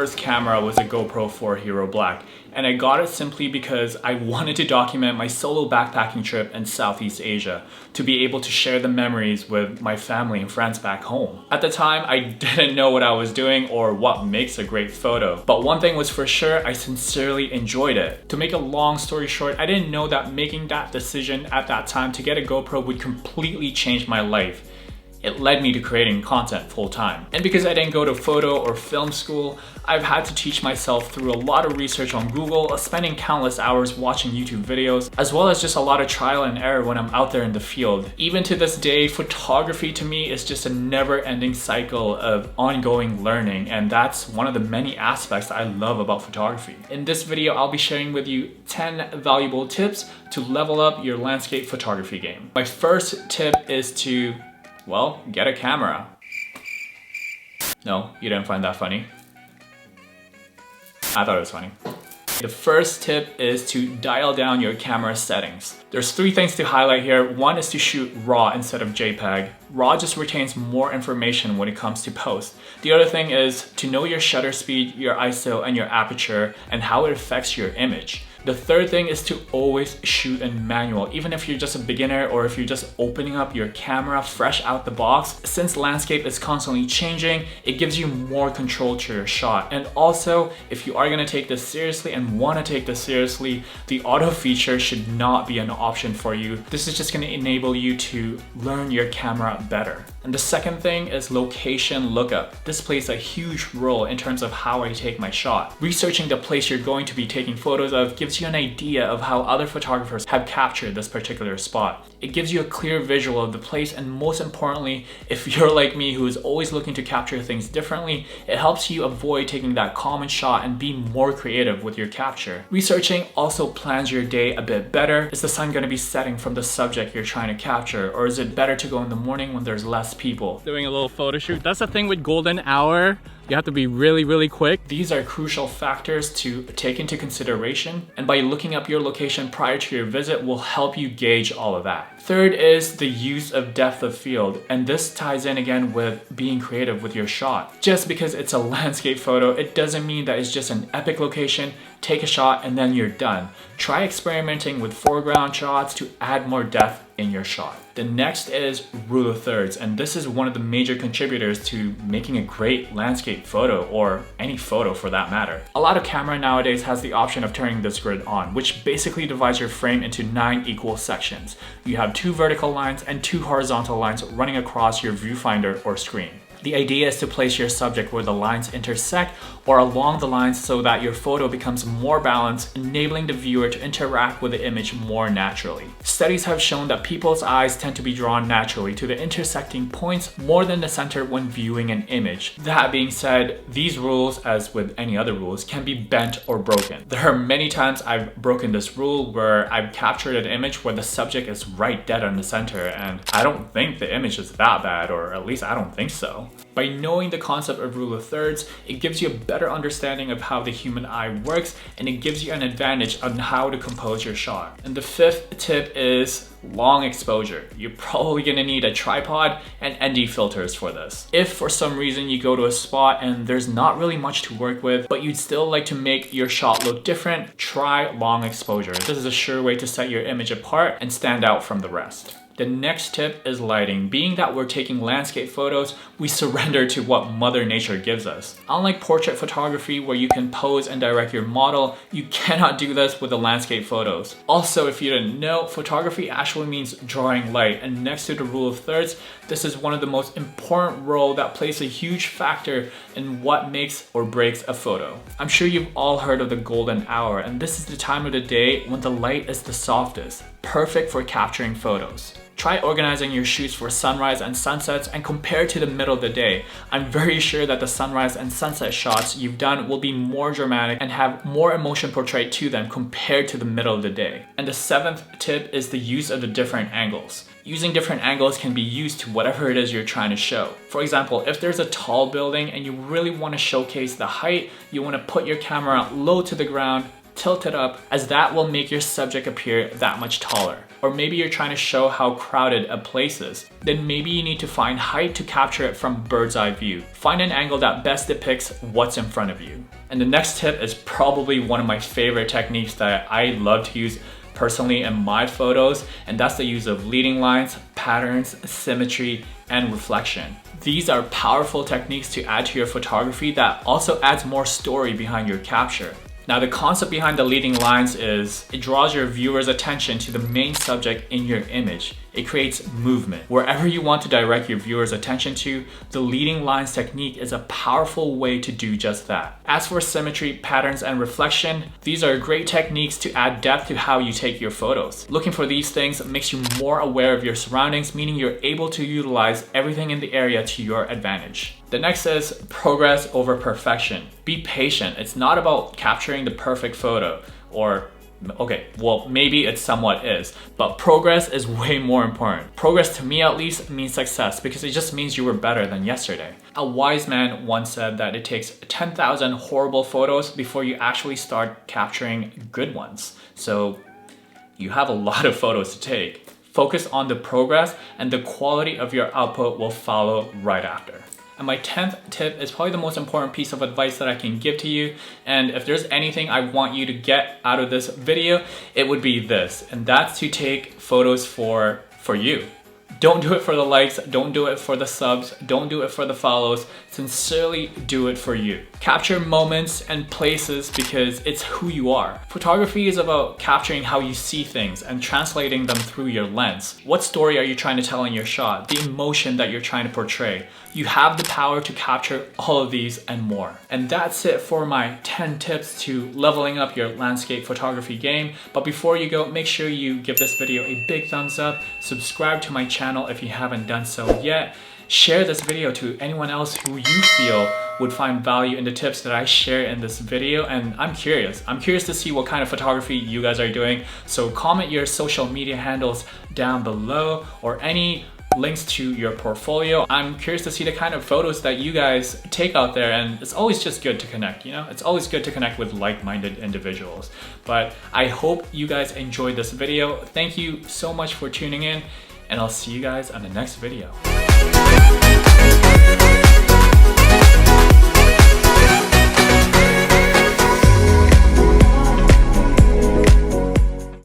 first camera was a GoPro 4 Hero Black, and I got it simply because I wanted to document my solo backpacking trip in Southeast Asia to be able to share the memories with my family and friends back home. At the time, I didn't know what I was doing or what makes a great photo, but one thing was for sure, I sincerely enjoyed it. To make a long story short, I didn't know that making that decision at that time to get a GoPro would completely change my life. It led me to creating content full time. And because I didn't go to photo or film school, I've had to teach myself through a lot of research on Google, spending countless hours watching YouTube videos, as well as just a lot of trial and error when I'm out there in the field. Even to this day, photography to me is just a never-ending cycle of ongoing learning, and that's one of the many aspects that I love about photography. In this video, I'll be sharing with you 10 valuable tips to level up your landscape photography game. My first tip is to, well, get a camera. No, you didn't find that funny? I thought it was funny. The first tip is to dial down your camera settings. There's 3 things to highlight here. One is to shoot RAW instead of JPEG. RAW just retains more information when it comes to post. The other thing is to know your shutter speed, your ISO, and your aperture, and how it affects your image. The third thing is to always shoot in manual, even if you're just a beginner or if you're just opening up your camera fresh out the box. Since landscape is constantly changing, it gives you more control to your shot. And also, if you are gonna take this seriously and wanna take this seriously, the auto feature should not be an option for you. This is just gonna enable you to learn your camera better. And the second thing is location lookup. This plays a huge role in terms of how I take my shot. Researching the place you're going to be taking photos of gives you an idea of how other photographers have captured this particular spot. It gives you a clear visual of the place, and most importantly, if you're like me who is always looking to capture things differently, it helps you avoid taking that common shot and be more creative with your capture. Researching also plans your day a bit better. Is the sun going to be setting from the subject you're trying to capture, or is it better to go in the morning when there's less people? Doing a little photo shoot. That's the thing with golden hour. You have to be really quick. These are crucial factors to take into consideration, and by looking up your location prior to your visit will help you gauge all of that. Third is the use of depth of field, and this ties in again with being creative with your shot. Just because it's a landscape photo, it doesn't mean that it's just an epic location, take a shot and then you're done. Try experimenting with foreground shots to add more depth in your shot. The next is rule of thirds, and this is one of the major contributors to making a great landscape photo, or any photo for that matter. A lot of camera nowadays has the option of turning this grid on, which basically divides your frame into 9 equal sections. You have 2 vertical lines and 2 horizontal lines running across your viewfinder or screen. The idea is to place your subject where the lines intersect or along the lines so that your photo becomes more balanced, enabling the viewer to interact with the image more naturally. Studies have shown that people's eyes tend to be drawn naturally to the intersecting points more than the center when viewing an image. That being said, these rules, as with any other rules, can be bent or broken. There are many times I've broken this rule where I've captured an image where the subject is right dead on the center, and I don't think the image is that bad, or at least I don't think so. By knowing the concept of rule of thirds, it gives you a better understanding of how the human eye works, and it gives you an advantage on how to compose your shot. And the 5th tip is long exposure. You're probably gonna need a tripod and ND filters for this. If for some reason you go to a spot and there's not really much to work with, but you'd still like to make your shot look different, try long exposure. This is a sure way to set your image apart and stand out from the rest. The next tip is lighting. Being that we're taking landscape photos, we surrender to what Mother Nature gives us. Unlike portrait photography where you can pose and direct your model, you cannot do this with the landscape photos. Also, if you didn't know, photography actually means drawing light, and next to the rule of thirds, this is one of the most important roles that plays a huge factor in what makes or breaks a photo. I'm sure you've all heard of the golden hour, and this is the time of the day when the light is the softest, perfect for capturing photos. Try organizing your shoots for sunrise and sunsets and compare to the middle of the day. I'm very sure that the sunrise and sunset shots you've done will be more dramatic and have more emotion portrayed to them compared to the middle of the day. And the 7th tip is the use of the different angles. Using different angles can be used to whatever it is you're trying to show. For example, if there's a tall building and you really want to showcase the height, you want to put your camera low to the ground, Tilt it up, as that will make your subject appear that much taller. Or maybe you're trying to show how crowded a place is. Then maybe you need to find height to capture it from bird's eye view. Find an angle that best depicts what's in front of you. And the next tip is probably one of my favorite techniques that I love to use personally in my photos, and that's the use of leading lines, patterns, symmetry, and reflection. These are powerful techniques to add to your photography that also adds more story behind your capture. Now, the concept behind the leading lines is it draws your viewer's attention to the main subject in your image. It creates movement. Wherever you want to direct your viewer's attention to, the leading lines technique is a powerful way to do just that. As for symmetry, patterns, and reflection, these are great techniques to add depth to how you take your photos. Looking for these things makes you more aware of your surroundings, meaning you're able to utilize everything in the area to your advantage. The next is progress over perfection. Be patient. It's not about capturing the perfect photo, or okay, well, maybe it somewhat is, but progress is way more important. Progress, to me at least, means success because it just means you were better than yesterday. A wise man once said that it takes 10,000 horrible photos before you actually start capturing good ones. So you have a lot of photos to take. Focus on the progress, and the quality of your output will follow right after. And my 10th tip is probably the most important piece of advice that I can give to you. And if there's anything I want you to get out of this video, it would be this. And that's to take photos for you. Don't do it for the likes, don't do it for the subs, don't do it for the follows. Sincerely do it for you. Capture moments and places because it's who you are. Photography is about capturing how you see things and translating them through your lens. What story are you trying to tell in your shot? The emotion that you're trying to portray. You have the power to capture all of these and more. And that's it for my 10 tips to leveling up your landscape photography game. But before you go, make sure you give this video a big thumbs up, subscribe to my channel if you haven't done so yet, share this video to anyone else who you feel would find value in the tips that I share in this video. And I'm curious to see what kind of photography you guys are doing. So comment your social media handles down below or any links to your portfolio. I'm curious to see the kind of photos that you guys take out there, and it's always just good to connect, you know? It's always good to connect with like-minded individuals. But I hope you guys enjoyed this video. Thank you so much for tuning in, and I'll see you guys on the next video.